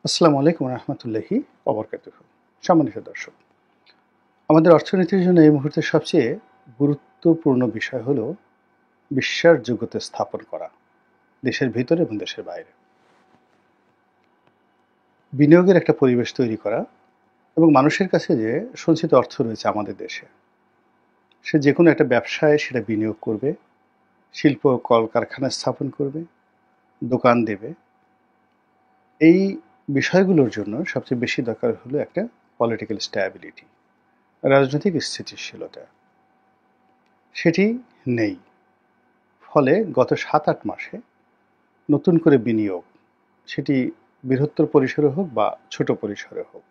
আসসালামু আলাইকুম রহমতুল্লাহি ওবরকাতুহু। সম্মানিত দর্শক, আমাদের অর্থনীতির জন্য এই মুহূর্তে সবচেয়ে গুরুত্বপূর্ণ বিষয় হলো বিশ্বাসযোগ্যতা স্থাপন করা, দেশের ভিতরে এবং দেশের বাইরে। বিনিয়োগের একটা পরিবেশ তৈরি করা এবং মানুষের কাছে যে সঞ্চিত অর্থ রয়েছে আমাদের দেশে, সে যে কোনো একটা ব্যবসায় সেটা বিনিয়োগ করবে, শিল্প কলকারখানা স্থাপন করবে, দোকান দেবে। এই বিষয়গুলোর জন্য সবচেয়ে বেশি দরকার হলো একটা পলিটিক্যাল স্ট্যাবিলিটি, রাজনৈতিক স্থিতিশীলতা। সেটি নেই। ফলে গত ৭-৮ মাসে নতুন করে বিনিয়োগ, সেটি বৃহত্তর পরিসরে হোক বা ছোট পরিসরে হোক,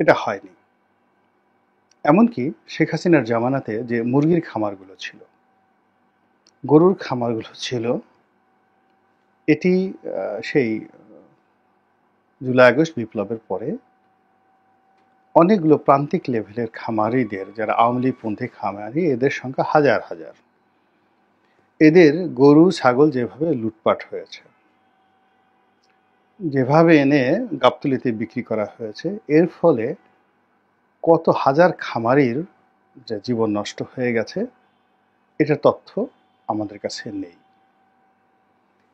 এটা হয়নি। এমনকি শেখ হাসিনার জামানাতে যে মুরগির খামারগুলো ছিল, গরুর খামারগুলো ছিল, এটি সেই জুলাই আগস্ট বিপ্লবের পরে অনেকগুলো প্রান্তিক লেভেলের খামারিদের, যারা আওয়ামী লীগপন্থী খামারি, এদের সংখ্যা হাজার হাজার। এদের গরু ছাগল যেভাবে লুটপাট হয়েছে, যেভাবে এনে গাবতলীতে বিক্রি করা হয়েছে, এর ফলে কত হাজার খামারির যে জীবন নষ্ট হয়ে গেছে, এটার তথ্য আমাদের কাছে নেই।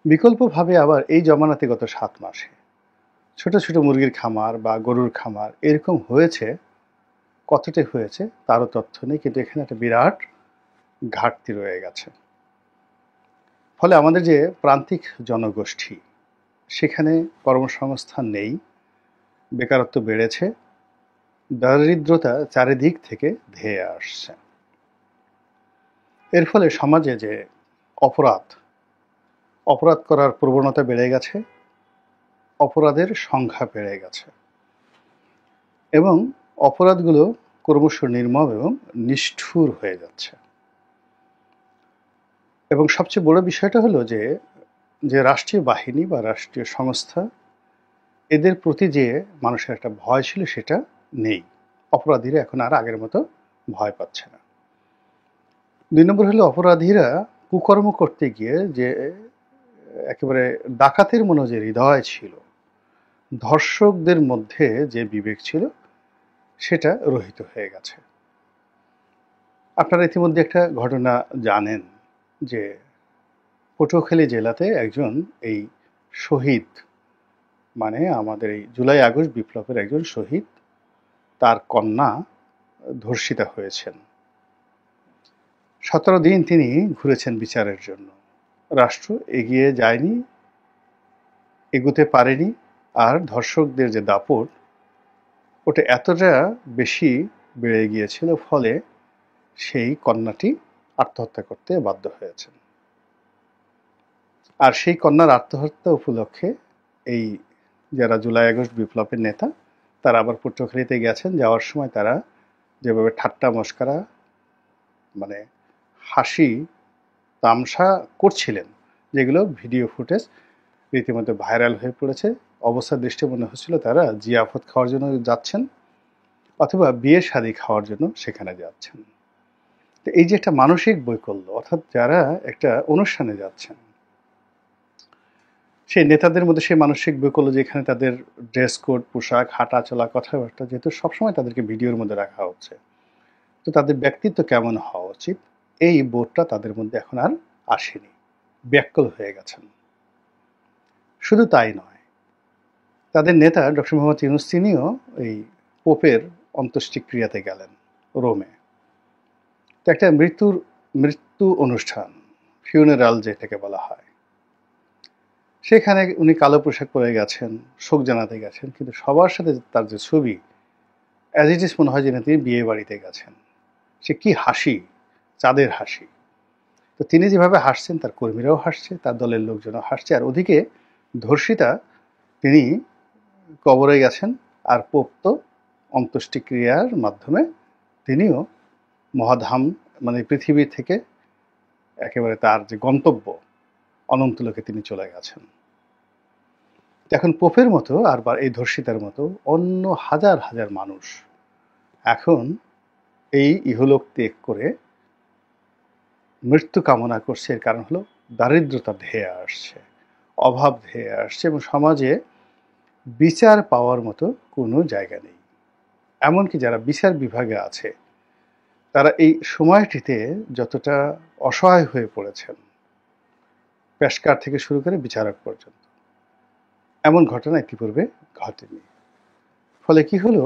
বিকল্পভাবে আবার এই জমানাতে গত ৭ মাসে ছোট ছোট মুরগির খামার বা গরুর খামার এরকম হয়েছে, কতটা হয়েছে তারও তথ্য নেই। কিন্তু এখানে একটা বিরাট ঘাটতি রয়ে গেছে। ফলে আমাদের যে প্রান্তিক জনগোষ্ঠী, সেখানে কর্মসংস্থান নেই, বেকারত্ব বেড়েছে, দারিদ্রতা চারিদিক থেকে ধেয়ে আসছে। এর ফলে সমাজে যে অপরাধ করার প্রবণতা বেড়ে গেছে, অপরাধের সংখ্যা বেড়ে গেছে এবং অপরাধগুলো ক্রমশ নির্মম এবং নিষ্ঠুর হয়ে যাচ্ছে। এবং সবচেয়ে বড় বিষয়টা হলো যে যে রাষ্ট্রীয় বাহিনী বা রাষ্ট্রীয় সংস্থা, এদের প্রতি যে মানুষের একটা ভয় ছিল, সেটা নেই। অপরাধীরা এখন আর আগের মতো ভয় পাচ্ছে না। ২ নম্বর হলো, অপরাধীরা কুকর্ম করতে গিয়ে যে একেবারে ডাকাতের মনে যে হৃদয় ছিল, ধর্ষকদের মধ্যে যে বিবেক ছিল, সেটা রহিত হয়ে গেছে। আপনারা ইতিমধ্যে একটা ঘটনা জানেন যে পটুয়াখালী জেলাতে একজন এই শহীদ, মানে আমাদের এই জুলাই আগস্ট বিপ্লবের একজন শহীদ, তার কন্যা ধর্ষিতা হয়েছেন। ১৭ দিন তিনি ঘুরেছেন বিচারের জন্য। রাষ্ট্র এগিয়ে যায়নি, এগোতে পারেনি। আর ধর্ষকদের যে দাপট, ওটা এতটা বেশি বেড়ে গিয়েছিল, ফলে সেই কন্যাটি আত্মহত্যা করতে বাধ্য হয়েছেন। আর সেই কন্যার আত্মহত্যা উপলক্ষে এই যারা জুলাই আগস্ট বিপ্লবের নেতা, তারা আবার পটুয়াখালীতে গেছেন। যাওয়ার সময় তারা যেভাবে ঠাট্টা মশকরা, মানে হাসি তামসা করছিলেন, যেগুলো ভিডিও ফুটেজ রীতিমতো ভাইরাল হয়ে পড়েছে। অবস্থার দৃষ্টি মনে হচ্ছিল তারা জিয়াফত খাওয়ার জন্য যাচ্ছেন অথবা বিয়ে শাদী খাওয়ার জন্য সেখানে যাচ্ছেন। তো এই যে একটা মানসিক বৈকল্য, অর্থাৎ যারা একটা অনুষ্ঠানে যাচ্ছেন, সেই নেতাদের মধ্যে সেই মানসিক বৈকল্য, যেখানে তাদের ড্রেস কোড, পোশাক, হাঁটা চলা, কথাবার্তা, যেহেতু সবসময় তাদেরকে ভিডিওর মধ্যে রাখা হচ্ছে, তো তাদের ব্যক্তিত্ব কেমন হওয়া উচিত, এই বোধটা তাদের মধ্যে এখন আর আসেনি, ব্যাকুল হয়ে গেছেন। শুধু তাই নয়, তাদের নেতা ডক্টর মোহাম্মদ ইউনূস তিনিও এই পোপের অন্ত্যেষ্টিক্রিয়াতে গেলেন রোমে। তো একটা মৃত্যু অনুষ্ঠান, ফিউনারাল যেটাকে বলা হয়, সেখানে উনি কালো পোশাক পরে গেছেন, শোক জানাতে গেছেন, কিন্তু সবার সাথে তার যে ছবি, অ্যাজ ইট ইজ মনে হয় যেন তিনি বিয়ে বাড়িতে গেছেন। সে কি হাসি, চাঁদের হাসি। তো তিনি যেভাবে হাসছেন, তার কর্মীরাও হাসছে, তার দলের লোকজনও হাসছে। আর ওদিকে ধর্ষিতা, তিনি কবরে গেছেন, আর পোপ তো অন্ত্যেষ্টিক্রিয়ার মাধ্যমে তিনিও মহাধাম, মানে পৃথিবী থেকে একেবারে তার যে গন্তব্য অনন্তলোকে তিনি চলে গেছেন। এখন পোপের মতো আর বা এই ধর্ষিতার মতো অন্য হাজার হাজার মানুষ এখন এই ইহলোক ত্যাগ করে মৃত্যু কামনা করছে। এর কারণ হলো দারিদ্রতা ধেয়ে আসছে, অভাব ধেয়ে আসছে, এবং সমাজে বিচার পাওয়ার মতো কোনো জায়গা নেই। এমনকি যারা বিচার বিভাগে আছে তারা এই সময়টিতে যতটা অসহায় হয়ে পড়েছেন, পেশকার থেকে শুরু করে বিচারক পর্যন্ত, এমন ঘটনা ইতিপূর্বে ঘটেনি। ফলে কি হলো,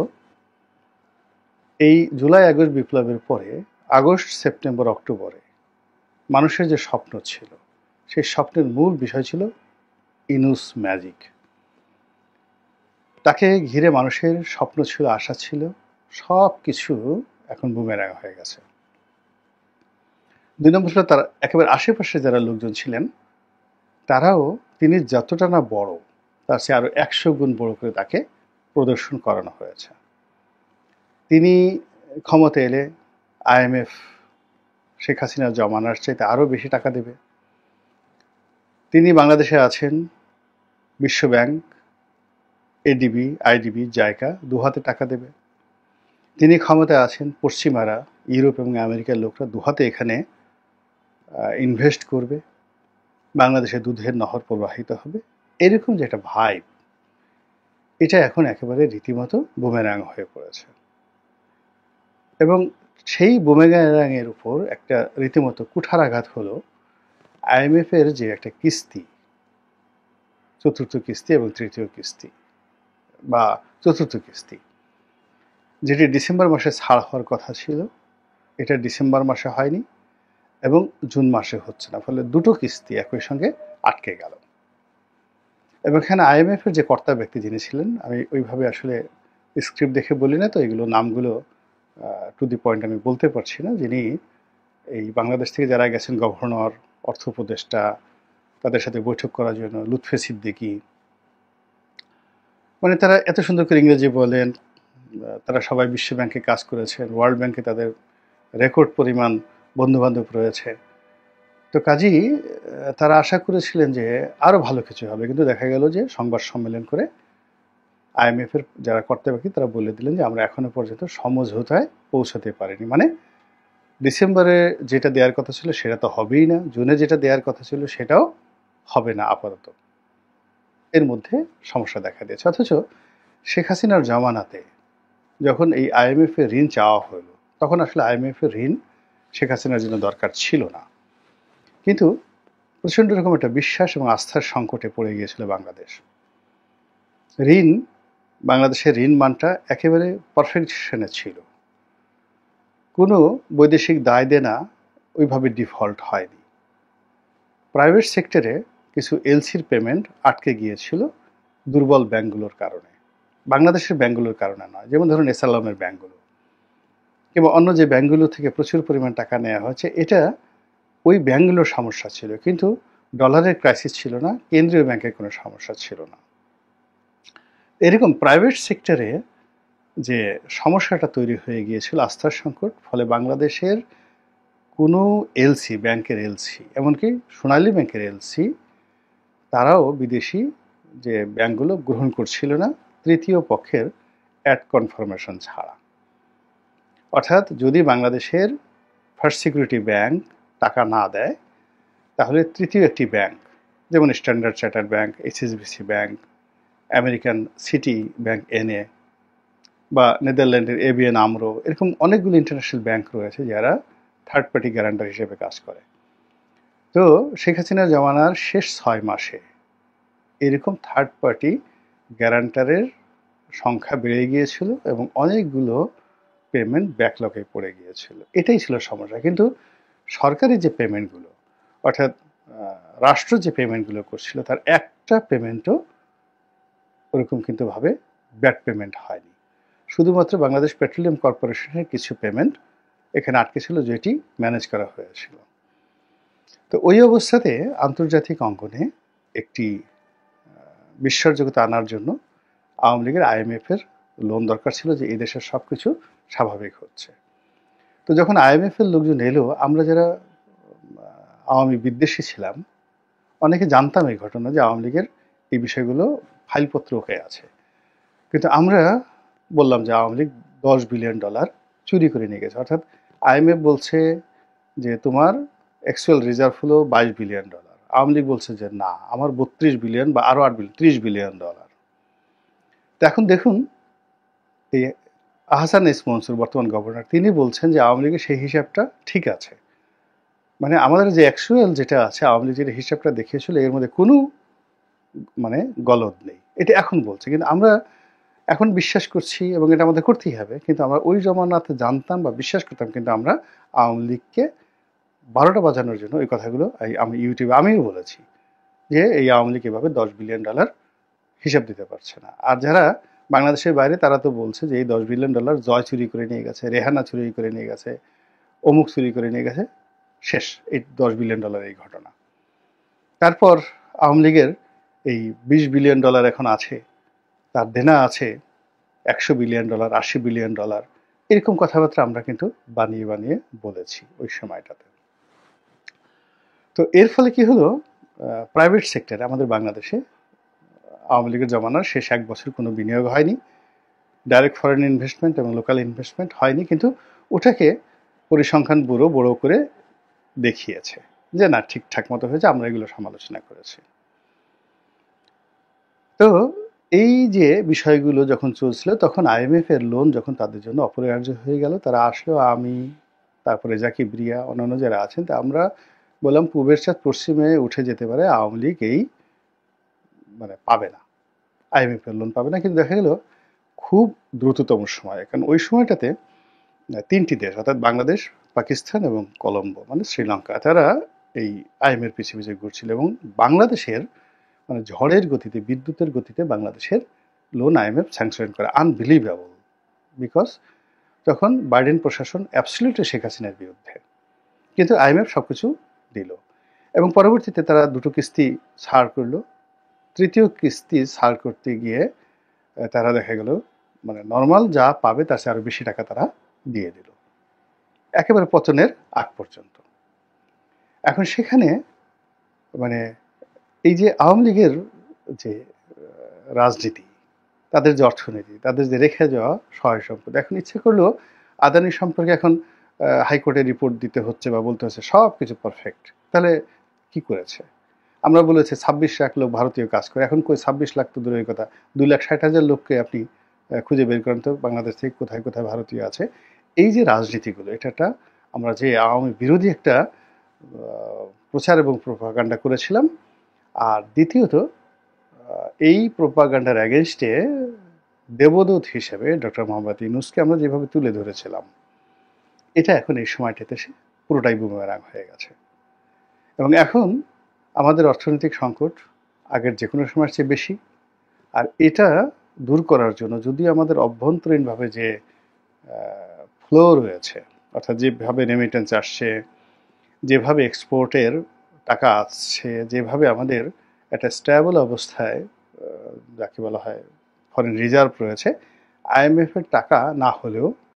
এই জুলাই আগস্ট বিপ্লবের পরে আগস্ট সেপ্টেম্বর অক্টোবরে মানুষের যে স্বপ্ন ছিল, সেই স্বপ্নের মূল বিষয় ছিল ইনুস ম্যাজিক। তাকে ঘিরে মানুষের স্বপ্ন ছিল, আশা ছিল, সব কিছু এখন বুমেরাং হয়ে গেছে। ২ নম্বর হলো তার একেবারে আশেপাশে যারা লোকজন ছিলেন তারাও তিনি যতটা না বড় তার চেয়ে আরো ১০০ গুণ বড় করে তাকে প্রদর্শন করানো হয়েছে। তিনি ক্ষমতা এলে IMF শেখ হাসিনার জমানার চাইতে আরো বেশি টাকা দেবে। তিনি বাংলাদেশে আছেন, বিশ্বব্যাংক, ADB, IDB, জাইকা দুহাতে টাকা দেবে। তিনি ক্ষমতায় আছেন, পশ্চিমারা, ইউরোপ এবং আমেরিকার লোকরা দুহাতে এখানে ইনভেস্ট করবে, বাংলাদেশে দুধের নহর প্রবাহিত হবে। এরকম যে একটা ভাইব, এটা এখন একেবারে রীতিমতো বুমেরাং হয়ে পড়েছে। এবং সেই বুমেরাংয়ের উপর একটা রীতিমতো কুঠারাঘাত হলো IMF এর যে একটা কিস্তি, চতুর্থ কিস্তি এবং তৃতীয় কিস্তি বা চতুর্থ কিস্তি, যেটি ডিসেম্বর মাসে ছাড় হওয়ার কথা ছিল, এটা ডিসেম্বর মাসে হয়নি এবং জুন মাসে হচ্ছে না। ফলে দুটো কিস্তি একই সঙ্গে আটকে গেল। এবং এখানে IMF এর যে কর্তা ব্যক্তি যিনি ছিলেন, আমি ওইভাবে আসলে স্ক্রিপ্ট দেখে বলি না, তো এগুলো নামগুলো টু দি পয়েন্ট আমি বলতে পারছি না, যিনি এই বাংলাদেশ থেকে যারা গেছেন, গভর্নর, অর্থ উপদেষ্টা, তাদের সাথে বৈঠক করার জন্য, লুৎফে সিদ্দিকী, মানে তারা এত সুন্দর করে ইংরেজি বলেন, তারা সবাই বিশ্ব ব্যাংকে কাজ করেছেন, ওয়ার্ল্ড ব্যাংকে তাদের রেকর্ড পরিমাণ বন্ধুবান্ধব রয়েছে। তো কাজেই তারা আশা করেছিলেন যে আরও ভালো কিছু হবে, কিন্তু দেখা গেল যে সংবাদ সম্মেলন করে IMF এর যারা কর্তা ব্যক্তি তারা বলে দিলেন যে আমরা এখনো পর্যন্ত সমঝোতায় পৌঁছাতে পারিনি। মানে ডিসেম্বরে যেটা দেওয়ার কথা ছিল সেটা তো হবেই না, জুনে যেটা দেওয়ার কথা ছিল সেটাও হবে না আপাতত। এর মধ্যে সমস্যা দেখা দিয়েছে। অথচ শেখ হাসিনার জামানাতে যখন এই IMF এর ঋণ চাওয়া হলো, তখন আসলে IMF এর ঋণ শেখ হাসিনার জন্য দরকার ছিল না, কিন্তু প্রচণ্ড রকম একটা বিশ্বাস এবং আস্থার সংকটে পড়ে গিয়েছিল বাংলাদেশ। ঋণ, বাংলাদেশের ঋণ মানটা একেবারে পারফেকশনে ছিল, কোনো বৈদেশিক দায় দেনা ওইভাবে ডিফল্ট হয়নি। প্রাইভেট সেক্টরে কিছু এলসির পেমেন্ট আটকে গিয়েছিল দুর্বল ব্যাংকগুলোর কারণে, বাংলাদেশের ব্যাংকগুলোর কারণে নয়। যেমন ধরুন এসালামের ব্যাংকগুলো কিংবা অন্য যে ব্যাংকগুলো থেকে প্রচুর পরিমাণ টাকা নেওয়া হয়েছে, এটা ওই ব্যাংকগুলোর সমস্যা ছিল, কিন্তু ডলারের ক্রাইসিস ছিল না, কেন্দ্রীয় ব্যাংকের কোনো সমস্যা ছিল না। এরকম প্রাইভেট সেক্টরে যে সমস্যাটা তৈরি হয়ে গিয়েছিল, আস্থার সংকট, ফলে বাংলাদেশের কোনো এলসি, ব্যাংকের এলসি, এমনকি সোনালী ব্যাংকের এলসি, তারাও বিদেশি যে ব্যাংকগুলো গ্রহণ করছিল না তৃতীয় পক্ষের অ্যাড কনফার্মেশন ছাড়া। অর্থাৎ যদি বাংলাদেশের ফার্স্ট সিকিউরিটি ব্যাংক টাকা না দেয়, তাহলে তৃতীয় একটি ব্যাংক, যেমন standard chartered bank, HSBC bank, American city bank NA, বা নেদারল্যান্ডের ABN AMRO, এরকম অনেকগুলো ইন্টারন্যাশনাল ব্যাংক রয়েছে যারা থার্ড পার্টি গ্যারান্টার হিসেবে কাজ করে। তো শেখ হাসিনার জমানার শেষ 6 মাসে এরকম থার্ড পার্টি গ্যারান্টারের সংখ্যা বেড়ে গিয়েছিল এবং অনেকগুলো পেমেন্ট ব্যাকলগে পড়ে গিয়েছিল। এটাই ছিল সমস্যা। কিন্তু সরকারি যে পেমেন্টগুলো, অর্থাৎ রাষ্ট্র যে পেমেন্টগুলো করছিল, তার একটা পেমেন্টও ওরকম কিন্তু ভাবে ব্যাড পেমেন্ট হয়নি। শুধুমাত্র বাংলাদেশ পেট্রোলিয়াম কর্পোরেশনের কিছু পেমেন্ট এখানে আটকে ছিল, যেটি ম্যানেজ করা হয়েছিল। তো ওই অবস্থাতে আন্তর্জাতিক অঙ্গনে একটি বিশ্বাসযোগ্যতা আনার জন্য আওয়ামী লীগের IMF এর লোন দরকার ছিল, যে এই দেশের সব কিছু স্বাভাবিক হচ্ছে। তো যখন IMF এর লোকজন এলো, আমরা যারা আওয়ামী বিদ্বেষী ছিলাম অনেকে জানতাম এই ঘটনা, যে আওয়ামী লীগের এই বিষয়গুলো ফাইলপত্র হয়ে আছে, কিন্তু আমরা বললাম যে আওয়ামী লীগ $10 বিলিয়ন চুরি করে নিয়ে গেছে। অর্থাৎ IMF বলছে যে তোমার অ্যাকচুয়াল রিজার্ভ হলো $22 বিলিয়ন, আওয়ামী লীগ বলছে যে না, আমার 32 বিলিয়ন বা আরো $8 বিলিয়ন, $30 বিলিয়ন। তো এখন দেখুন এই আহসান এস মনসুর বর্তমান গভর্নর তিনি বলছেন যে আওয়ামী লীগের সেই হিসাবটা ঠিক আছে, মানে আমাদের যে অ্যাকচুয়াল যেটা আছে আওয়ামী লীগ যেটা হিসাবটা দেখিয়েছিল এর মধ্যে কোনো মানে গলদ নেই, এটা এখন বলছে। কিন্তু আমরা এখন বিশ্বাস করছি এবং এটা আমাদের করতেই হবে, কিন্তু আমরা ওই জমানাতে জানতাম বা বিশ্বাস করতাম, কিন্তু আমরা আওয়ামী লীগকে 12টা বাজানোর জন্য ওই কথাগুলো আমি ইউটিউবে আমিও বলেছি যে এই আওয়ামী লীগ এভাবে $10 বিলিয়ন হিসাব দিতে পারছে না। আর যারা বাংলাদেশের বাইরে তারা তো বলছে যে এই $10 বিলিয়ন জয় চুরি করে নিয়ে গেছে, রেহানা চুরি করে নিয়ে গেছে, অমুক চুরি করে নিয়ে গেছে, শেষ এই $10 বিলিয়ন এই ঘটনা। তারপর আওয়ামী লীগের এই $20 বিলিয়ন এখন আছে, তার দেনা আছে $100 বিলিয়ন, $80 বিলিয়ন, এরকম কথাবার্তা আমরা কিন্তু বানিয়ে বানিয়ে বলেছি ওই সময়টাতে। তো এর ফলে কি হলো, প্রাইভেট সেক্টরে আমাদের বাংলাদেশে আওয়ামী লীগের জমানার শেষ 1 বছর কোনো বিনিয়োগ হয়নি, ডাইরেক্ট ফরেন ইনভেস্টমেন্ট এবং লোকাল ইনভেস্টমেন্ট হয়নি, কিন্তু ওটাকে পরিসংখ্যান ব্যুরো বড় করে দেখিয়েছে যে না ঠিকঠাক মতো হয়েছে, আমরা এগুলো সমালোচনা করেছি। তো এই যে বিষয়গুলো যখন চলছিল তখন আইএমএফ এর লোন যখন তাদের জন্য অপরিহার্য হয়ে গেল, তারা আসলো, আমি তারপরে জাকিব রিয়া অন্যান্য যারা আছেন, তা আমরা বললাম পূবের চাঁদ পশ্চিমে উঠে যেতে পারে, আওয়ামী লীগ এই মানে পাবে না, আইএমএফ এর লোন পাবে না। কিন্তু দেখা গেল খুব দ্রুততম সময়ে, কারণ ওই সময়টাতে 3টি দেশ অর্থাৎ বাংলাদেশ, পাকিস্তান এবং কলম্বো মানে শ্রীলঙ্কা, তারা এই আইএমএফ পিছিয়ে পিছিয়ে ঘুরছিল এবং বাংলাদেশের মানে ঝড়ের গতিতে, বিদ্যুতের গতিতে বাংলাদেশের লোন আইএমএফ স্যাংশন করে। আনবিলিভেবল, বিকজ তখন বাইডেন প্রশাসন অ্যাবসলিউটলি শেখ হাসিনার বিরুদ্ধে, কিন্তু আইএমএফ সব কিছু দিল এবং পরবর্তীতে তারা 2টো কিস্তি ছাড় করলো, 3য় কিস্তি ছাড় করতে গিয়ে তারা দেখা গেল মানে নর্মাল যা পাবে তার চেয়ে আরও বেশি টাকা তারা দিয়ে দিল একেবারে পতনের আগ পর্যন্ত। এখন সেখানে মানে এই যে আওয়ামী লীগের যে রাজনীতি, তাদের যে অর্থনীতি, তাদের যে রেখে যাওয়া সহায় সম্পদ, এখন ইচ্ছে করলেও আদানি সম্পর্কে এখন হাইকোর্টে রিপোর্ট দিতে হচ্ছে বা বলতে হচ্ছে সব কিছু পারফেক্ট। তাহলে কি করেছে? আমরা বলেছি 26 লাখ লোক ভারতীয় কাজ করে, এখন কই 26 লাখ তো দূরের কথা, 2,60,000 লোককে আপনি খুঁজে বের করেন তো বাংলাদেশ থেকে কোথায় কোথায় ভারতীয় আছে। এই যে রাজনীতিগুলো, এটা আমরা যে আওয়ামী বিরোধী একটা প্রচার এবং প্রোপাগান্ডা করেছিলাম, আর দ্বিতীয়ত এই প্রোপাগান্ডার অ্যাগেনস্টে দেবদূত হিসেবে ডক্টর মোহাম্মদ ইউনূসকে আমরা যেভাবে তুলে ধরেছিলাম, এটা এখন এই সময়টাতে সে পুরোটাই বুমেরাং হয়ে গেছে। এবং এখন আমাদের অর্থনৈতিক সংকট আগের যে কোনো সময়ের চেয়ে বেশি, আর এটা দূর করার জন্য যদি আমাদের অভ্যন্তরীণভাবে যে ফ্লো রয়েছে, অর্থাৎ যেভাবে রেমিটেন্স আসছে, যেভাবে এক্সপোর্টের টাকা আসছে, যেভাবে আমাদের একটা স্ট্যাবল অবস্থায় যাকে বলা হয় ফরেন রিজার্ভ রয়েছে, আইএমএফ এর টাকা না হলেও